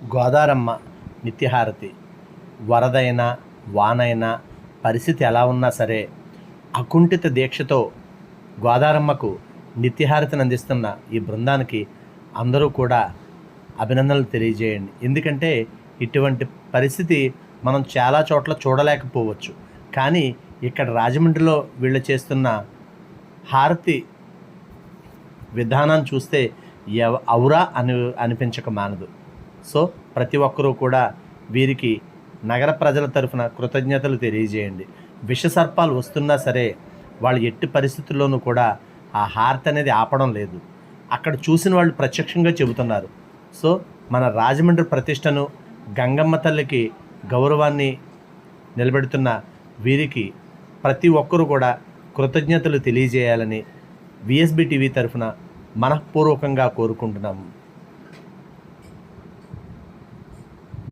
గోదారమ్మ నిత్యహారతి వరదైనా వానైనా పరిస్థితి ఎలా ఉన్నా సరే అకుంఠిత దీక్షతో గోదారమ్మకు నిత్యహారతిని అందిస్తున్న ఈ బృందానికి అందరూ కూడా అభినందనలు తెలియజేయండి. ఎందుకంటే ఇటువంటి పరిస్థితి మనం చాలా చోట్ల చూడలేకపోవచ్చు, కానీ ఇక్కడ రాజమండ్రిలో వీళ్ళు చేస్తున్న హారతి విధానాన్ని చూస్తే ఔరా అనిపించక మానదు. సో ప్రతి ఒక్కరూ కూడా వీరికి నగర ప్రజల తరఫున కృతజ్ఞతలు తెలియజేయండి. విషసర్పాలు వస్తున్నా సరే వాళ్ళు ఎట్టి పరిస్థితుల్లోనూ కూడా ఆ హారతి అనేది ఆపడం లేదు. అక్కడ చూసిన వాళ్ళు ప్రత్యక్షంగా చెబుతున్నారు. సో మన రాజమండ్రి ప్రతిష్టను, గంగమ్మ తల్లికి గౌరవాన్ని నిలబెడుతున్న వీరికి ప్రతి ఒక్కరూ కూడా కృతజ్ఞతలు తెలియజేయాలని విఎస్బి టీవీ తరఫున మనఃపూర్వకంగా కోరుకుంటున్నాము.